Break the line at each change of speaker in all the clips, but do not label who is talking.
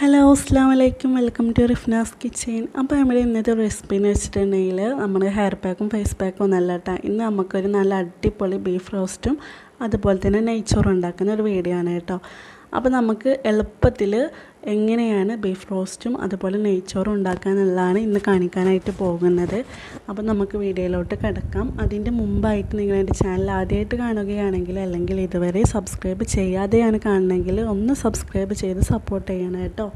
Hello അസ്സാം വലൈക്കും welcome to റിഫ്നാസ് kitchen. അപ്പോൾ നമ്മുടെ ഇന്നത്തെ റെസിപ്പി എന്ന് വെച്ചിട്ടുണ്ടെങ്കിൽ നമ്മുടെ ഹെയർ പാക്കും ഫേസ് പാക്കും ഒന്നല്ല കേട്ടോ. ഇന്ന് നമുക്കൊരു നല്ല അടിപൊളി ബീഫ് റോസ്റ്റും അതുപോലെ തന്നെ നെയ്ച്ചോറും ഉണ്ടാക്കുന്ന ഒരു വീഡിയോ ആണ് കേട്ടോ. അപ്പോൾ നമുക്ക് എളുപ്പത്തിൽ എങ്ങനെയാണ് ബീഫ് റോസ്റ്റും അതുപോലെ നെയ്ച്ചോറും ഉണ്ടാക്കാമെന്നുള്ളതാണ് ഇന്ന് കാണിക്കാനായിട്ട് പോകുന്നത്. അപ്പോൾ നമുക്ക് വീഡിയോയിലോട്ട് കിടക്കാം. അതിൻ്റെ മുമ്പായിട്ട് നിങ്ങൾ എൻ്റെ ചാനൽ ആദ്യമായിട്ട് കാണുകയാണെങ്കിൽ അല്ലെങ്കിൽ ഇതുവരെ സബ്സ്ക്രൈബ് ചെയ്യാതെയാണ് കാണണമെങ്കിൽ ഒന്ന് സബ്സ്ക്രൈബ് ചെയ്ത് സപ്പോർട്ട് ചെയ്യണം കേട്ടോ.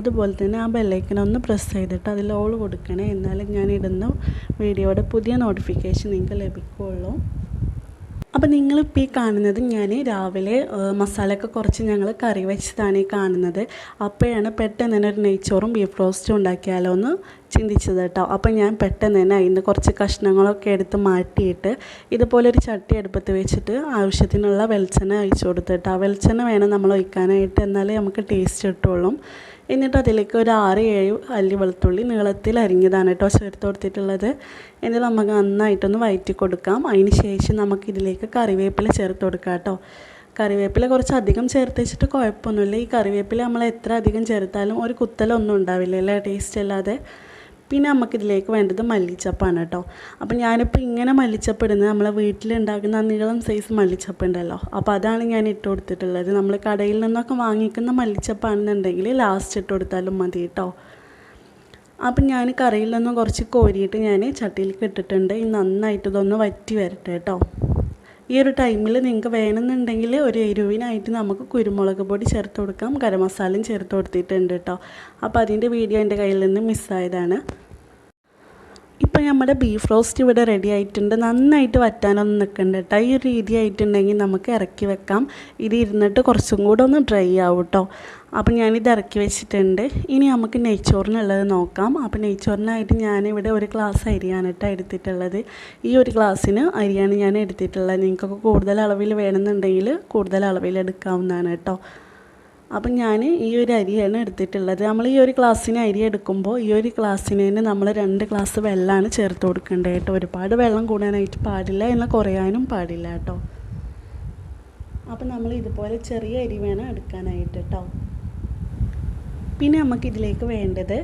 അതുപോലെ തന്നെ ആ ബെല്ലൈക്കൻ ഒന്ന് പ്രസ് ചെയ്തിട്ട് അതിൽ ഓൾ കൊടുക്കണേ, എന്നാലും ഞാൻ ഇടുന്ന വീഡിയോയുടെ പുതിയ നോട്ടിഫിക്കേഷൻ നിങ്ങൾക്ക് ലഭിക്കുകയുള്ളൂ. അപ്പോൾ നിങ്ങളിപ്പോൾ ഈ കാണുന്നത് ഞാൻ രാവിലെ മസാലയൊക്കെ കുറച്ച് ഞങ്ങൾ കറി വെച്ചതാണ് ഈ കാണുന്നത്. അപ്പോഴാണ് പെട്ടെന്ന് തന്നെ ഒരു നെയ്ച്ചോറും ബീഫ് റോസ്റ്റും ഉണ്ടാക്കിയാലോ എന്ന് ചിന്തിച്ചത് കേട്ടോ. അപ്പം ഞാൻ പെട്ടെന്ന് തന്നെ അതിന് കുറച്ച് കഷ്ണങ്ങളൊക്കെ എടുത്ത് മാറ്റിയിട്ട് ഇതുപോലൊരു ചട്ടി അടുപ്പത്ത് വെച്ചിട്ട് ആവശ്യത്തിനുള്ള വെളിച്ചെണ്ണ ഒഴിച്ചു കൊടുത്തിട്ട്, ആ വെളിച്ചെണ്ണ വേണം നമ്മൾ ഒഴിക്കാനായിട്ട്, എന്നാലേ നമുക്ക് ടേസ്റ്റ് കിട്ടുള്ളൂ. എന്നിട്ട് അതിലേക്ക് ഒരു 6-7 അല്ലി വെളുത്തുള്ളി നീളത്തിൽ അരിഞ്ഞതാണ് കേട്ടോ ചേർത്ത് കൊടുത്തിട്ടുള്ളത്. എന്നിട്ട് നമുക്ക് നന്നായിട്ടൊന്ന് വഴറ്റി കൊടുക്കാം. അതിന് ശേഷം നമുക്കിതിലേക്ക് കറിവേപ്പില ചേർത്ത് കൊടുക്കാം കേട്ടോ. കറിവേപ്പില കുറച്ച് അധികം ചേർത്ത് വെച്ചിട്ട് കുഴപ്പമൊന്നുമില്ല. ഈ കറിവേപ്പില നമ്മൾ എത്ര അധികം ചേർത്താലും ഒരു കുത്തലൊന്നും ഉണ്ടാവില്ല അല്ലേ, ടേസ്റ്റ് അല്ലാതെ. പിന്നെ നമുക്കിതിലേക്ക് വേണ്ടത് മല്ലിച്ചപ്പാണ് കേട്ടോ. അപ്പം ഞാനിപ്പോൾ ഇങ്ങനെ മല്ലിച്ചപ്പ് ഇടുന്നത് നമ്മളെ വീട്ടിലുണ്ടാക്കുന്ന നീളം സൈസ് മല്ലിച്ചപ്പ് ഉണ്ടല്ലോ, അപ്പോൾ അതാണ് ഞാൻ ഇട്ട് കൊടുത്തിട്ടുള്ളത്. നമ്മൾ കടയിൽ നിന്നൊക്കെ വാങ്ങിക്കുന്ന മല്ലിച്ചപ്പാണെന്നുണ്ടെങ്കിൽ ലാസ്റ്റ് ഇട്ട് കൊടുത്താലും മതി കേട്ടോ. അപ്പം ഞാൻ കറിയിൽ നിന്നും കുറച്ച് കോരിയിട്ട് ഞാൻ ചട്ടിയിലേക്ക് ഇട്ടിട്ടുണ്ട്. നന്നായിട്ട് ഇതൊന്ന് വറ്റി വരട്ടെ കേട്ടോ. ഈ ഒരു ടൈമിൽ നിങ്ങൾക്ക് വേണമെന്നുണ്ടെങ്കിൽ ഒരു എരിവിനായിട്ട് നമുക്ക് കുരുമുളക് പൊടി ചേർത്ത് കൊടുക്കാം, ഗരം മസാലയും ചേർത്ത് കൊടുത്തിട്ടുണ്ട് കേട്ടോ. അപ്പോൾ അതിൻ്റെ വീഡിയോ എൻ്റെ കയ്യിൽ നിന്ന് മിസ്സായതാണ്. ഇപ്പോൾ നമ്മുടെ ബീഫ് റോസ്റ്റ് ഇവിടെ റെഡി ആയിട്ടുണ്ട്. നന്നായിട്ട് വറ്റാനൊന്നും നിൽക്കണ്ട കേട്ടോ. ഈ ഒരു രീതി ആയിട്ടുണ്ടെങ്കിൽ നമുക്ക് ഇറക്കി വെക്കാം. ഇത് ഇരുന്നിട്ട് കുറച്ചും കൂടെ ഒന്ന് ഡ്രൈ ആവും കേട്ടോ. അപ്പം ഞാനിത് ഇറക്കി വെച്ചിട്ടുണ്ട്. ഇനി നമുക്ക് നെയ്ച്ചോറിനുള്ളത് നോക്കാം. അപ്പോൾ നെയ്ച്ചോറിനായിട്ട് ഞാനിവിടെ ഒരു ഗ്ലാസ് അരിയാണ് കേട്ടോ എടുത്തിട്ടുള്ളത്. ഈ ഒരു ഗ്ലാസ്സിന് അരിയാണ് ഞാൻ എടുത്തിട്ടുള്ളത്. നിങ്ങൾക്കൊക്കെ കൂടുതൽ അളവിൽ വേണമെന്നുണ്ടെങ്കിൽ കൂടുതൽ അളവിൽ എടുക്കാവുന്നതാണ് കേട്ടോ. അപ്പം ഞാൻ ഈ ഒരു അരിയാണ് എടുത്തിട്ടുള്ളത്. നമ്മൾ ഈ ഒരു ഗ്ലാസ്സിന് അരി എടുക്കുമ്പോൾ ഈ ഒരു ഗ്ലാസ്സിന് തന്നെ നമ്മൾ 2 ഗ്ലാസ് വെള്ളമാണ് ചേർത്ത് കൊടുക്കേണ്ടത് കേട്ടോ. ഒരുപാട് വെള്ളം കൂടാനായിട്ട് പാടില്ല, എന്നാൽ കുറയാനും പാടില്ല കേട്ടോ. അപ്പം നമ്മൾ ഇതുപോലെ ചെറിയ അരി വേണം എടുക്കാനായിട്ട് കേട്ടോ. പിന്നെ നമുക്കിതിലേക്ക് വേണ്ടത്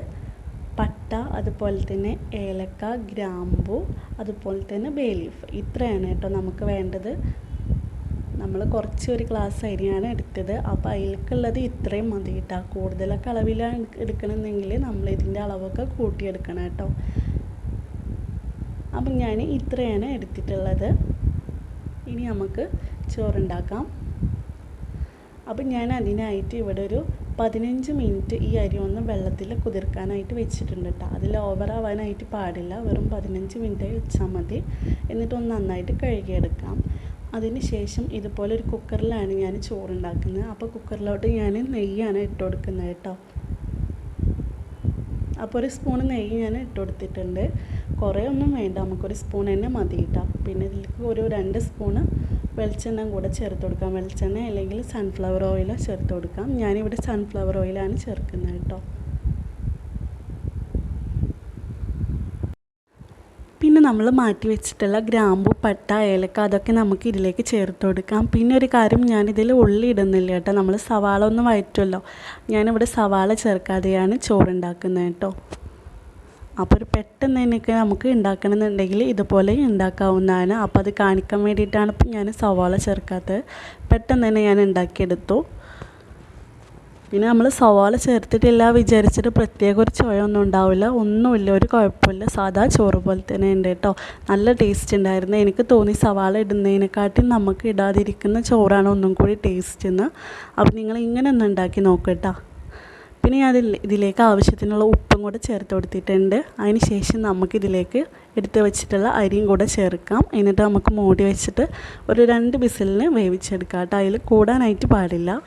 പട്ട, അതുപോലെ തന്നെ ഏലക്ക, ഗ്രാമ്പു, അതുപോലെ തന്നെ ബേ ലീഫ്, ഇത്രയാണ് കേട്ടോ നമുക്ക് വേണ്ടത്. നമ്മൾ കുറച്ച് ഒരു ഗ്ലാസ് അരിയാണ് എടുത്തത്. അപ്പോൾ അതിലേക്കുള്ളത് ഇത്രയും മതി കേട്ടോ. കൂടുതലൊക്കെ അളവിലാണ് എടുക്കണമെന്നെങ്കിൽ നമ്മൾ ഇതിൻ്റെ അളവൊക്കെ കൂട്ടിയെടുക്കണം കേട്ടോ. അപ്പം ഞാൻ ഇത്രയാണ് എടുത്തിട്ടുള്ളത്. ഇനി നമുക്ക് ചോറുണ്ടാക്കാം. അപ്പം ഞാൻ അതിനായിട്ട് ഇവിടെ ഒരു 15 മിനിറ്റ് ഈ അരി ഒന്ന് വെള്ളത്തിൽ കുതിർക്കാനായിട്ട് വെച്ചിട്ടുണ്ട് കേട്ടോ. അതിൽ ഓവറാവാനായിട്ട് പാടില്ല, വെറും 15 മിനിറ്റ് വെച്ചാൽ മതി. എന്നിട്ടൊന്ന് നന്നായിട്ട് കഴുകിയെടുക്കാം. അതിന് ശേഷം ഇതുപോലെ ഒരു കുക്കറിലാണ് ഞാൻ ചോറുണ്ടാക്കുന്നത്. അപ്പോൾ കുക്കറിലോട്ട് ഞാൻ നെയ്യാണ് ഇട്ട് കൊടുക്കുന്നത് കേട്ടോ. അപ്പോൾ ഒരു സ്പൂൺ നെയ്യ് ഞാൻ ഇട്ട് കൊടുത്തിട്ടുണ്ട്. കുറേ ഒന്നും വേണ്ട, നമുക്കൊരു സ്പൂൺ തന്നെ മതി കേട്ടോ. പിന്നെ ഇതിലേക്ക് ഒരു 2 സ്പൂണ് വെളിച്ചെണ്ണ കൂടെ ചേർത്ത് കൊടുക്കാം. വെളിച്ചെണ്ണ അല്ലെങ്കിൽ സൺഫ്ലവർ ഓയിൽ ചേർത്ത് കൊടുക്കാം. ഞാനിവിടെ സൺഫ്ലവർ ഓയിലാണ് ചേർക്കുന്നത് കേട്ടോ. പിന്നെ നമ്മൾ മാറ്റി വെച്ചിട്ടുള്ള ഗ്രാമ്പു, പട്ട, ഏലക്ക അതൊക്കെ നമുക്ക് ഇതിലേക്ക് ചേർത്ത് കൊടുക്കാം. പിന്നെ ഒരു കാര്യം, ഞാനിതിൽ ഉള്ളി ഇടുന്നില്ല കേട്ടോ. നമ്മൾ സവാള ഒന്ന് വഴറ്റുമല്ലോ, ഞാനിവിടെ സവാള ചേർക്കാതെയാണ് ചോറുണ്ടാക്കുന്നത് കേട്ടോ. അപ്പോൾ ഒരു പെട്ടെന്ന് എനിക്ക് നമുക്ക് ഉണ്ടാക്കണമെന്നുണ്ടെങ്കിൽ ഇതുപോലെ ഉണ്ടാക്കാവുന്നതാണ്. അപ്പോൾ അത് കാണിക്കാൻ വേണ്ടിയിട്ടാണ് ഇപ്പം ഞാൻ സവാള ചേർക്കാത്തത്. പെട്ടെന്ന് തന്നെ ഞാൻ ഉണ്ടാക്കിയെടുത്തു. പിന്നെ നമ്മൾ സവാള ചേർത്തിട്ടില്ല വിചാരിച്ചിട്ട് പ്രത്യേക ഒരു ചുവയൊന്നും ഉണ്ടാവില്ല, ഒന്നുമില്ല, ഒരു കുഴപ്പമില്ല. സാധാ ചോറ് പോലെ തന്നെ ഉണ്ട് കേട്ടോ. നല്ല ടേസ്റ്റ് ഉണ്ടായിരുന്നു. എനിക്ക് തോന്നി സവാള ഇടുന്നതിനെക്കാട്ടും നമുക്ക് ഇടാതിരിക്കുന്ന ചോറാണ് ഒന്നും കൂടി ടേസ്റ്റ് എന്ന്. അപ്പോൾ നിങ്ങൾ ഇങ്ങനെ ഒന്ന് ഉണ്ടാക്കി നോക്കട്ടോ. പിന്നെ ഞാൻ ഇതിലേക്ക് ആവശ്യത്തിനുള്ള ഉപ്പും കൂടെ ചേർത്ത് കൊടുത്തിട്ടുണ്ട്. അതിന് ശേഷം നമുക്കിതിലേക്ക് എടുത്ത് വെച്ചിട്ടുള്ള അരിയും കൂടെ ചേർക്കാം. എന്നിട്ട് നമുക്ക് മൂടി വെച്ചിട്ട് ഒരു 2 വിസിലിന് വേവിച്ചെടുക്കാം കേട്ടോ. അതിൽ കൂടാനായിട്ട് പാടില്ല.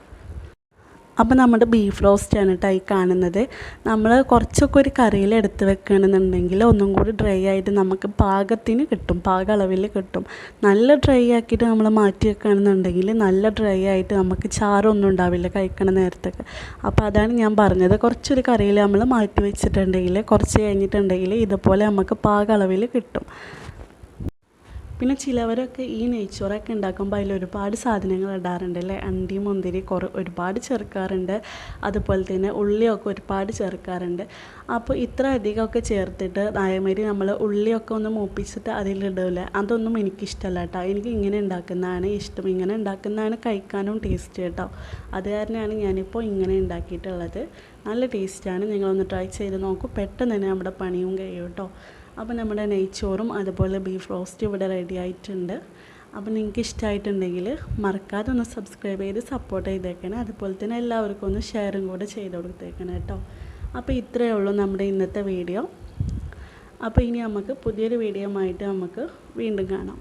അപ്പോൾ നമ്മുടെ ബീഫ് റോസ്റ്റാണ് കേട്ടോ ഈ കാണുന്നത്. നമ്മൾ കുറച്ചൊക്കെ ഒരു കറിയിൽ എടുത്ത് വെക്കണമെന്നുണ്ടെങ്കിൽ ഒന്നും കൂടി ഡ്രൈ ആയിട്ട് നമുക്ക് പാകത്തിന് കിട്ടും, പാക അളവിൽ കിട്ടും. നല്ല ഡ്രൈ ആക്കിയിട്ട് നമ്മൾ മാറ്റി വെക്കുകയാണെന്നുണ്ടെങ്കിൽ നല്ല ഡ്രൈ ആയിട്ട് നമുക്ക് ചാറൊന്നും ഉണ്ടാവില്ല കഴിക്കണ നേരത്തൊക്കെ. അപ്പോൾ അതാണ് ഞാൻ പറഞ്ഞത്, കുറച്ചൊരു കറിയിൽ നമ്മൾ മാറ്റി വെച്ചിട്ടുണ്ടെങ്കിൽ കുറച്ച് കഴിഞ്ഞിട്ടുണ്ടെങ്കിൽ ഇതുപോലെ നമുക്ക് പാക അളവിൽ കിട്ടും. പിന്നെ ചിലവരൊക്കെ ഈ നെയ്ച്ചോറൊക്കെ ഉണ്ടാക്കുമ്പോൾ അതിൽ ഒരുപാട് സാധനങ്ങൾ ഇടാറുണ്ട് അല്ലേ. അണ്ടി മുന്തിരി ഒരുപാട് ചേർക്കാറുണ്ട്, അതുപോലെ തന്നെ ഉള്ളിയൊക്കെ ഒരുപാട് ചേർക്കാറുണ്ട്. അപ്പോൾ ഇത്ര അധികമൊക്കെ ചേർത്തിട്ട് അതേമാതിരി നമ്മൾ ഉള്ളിയൊക്കെ ഒന്ന് മൂപ്പിച്ചിട്ട് അതിലിടില്ല, അതൊന്നും എനിക്കിഷ്ടമല്ല കേട്ടോ. എനിക്ക് ഇങ്ങനെ ഉണ്ടാക്കുന്നതാണ് ഇഷ്ടം, ഇങ്ങനെ ഉണ്ടാക്കുന്നതാണ് കഴിക്കാനും ടേസ്റ്റ് കേട്ടോ. അത് കാരണമാണ് ഞാനിപ്പോൾ ഇങ്ങനെ ഉണ്ടാക്കിയിട്ടുള്ളത്. നല്ല ടേസ്റ്റാണ്, നിങ്ങളൊന്ന് ട്രൈ ചെയ്ത് നോക്കൂ. പെട്ടെന്ന് തന്നെ നമ്മുടെ പണിയും കഴിയും കേട്ടോ. അപ്പോൾ നമ്മുടെ നെയ്ച്ചോറും അതുപോലെ ബീഫ് റോസ്റ്റും ഇവിടെ റെഡി ആയിട്ടുണ്ട്. അപ്പോൾ നിങ്ങൾക്ക് ഇഷ്ടമായിട്ടുണ്ടെങ്കിൽ മറക്കാതെ ഒന്ന് സബ്സ്ക്രൈബ് ചെയ്ത് സപ്പോർട്ട് ചെയ്തേക്കണേ. അതുപോലെ തന്നെ എല്ലാവർക്കും ഒന്ന് ഷെയറും കൂടെ ചെയ്ത് കൊടുത്തേക്കണം കേട്ടോ. അപ്പോൾ ഇത്രയേ ഉള്ളൂ നമ്മുടെ ഇന്നത്തെ വീഡിയോ. അപ്പോൾ ഇനി നമുക്ക് പുതിയൊരു വീഡിയോ ആയിട്ട് നമുക്ക് വീണ്ടും കാണാം.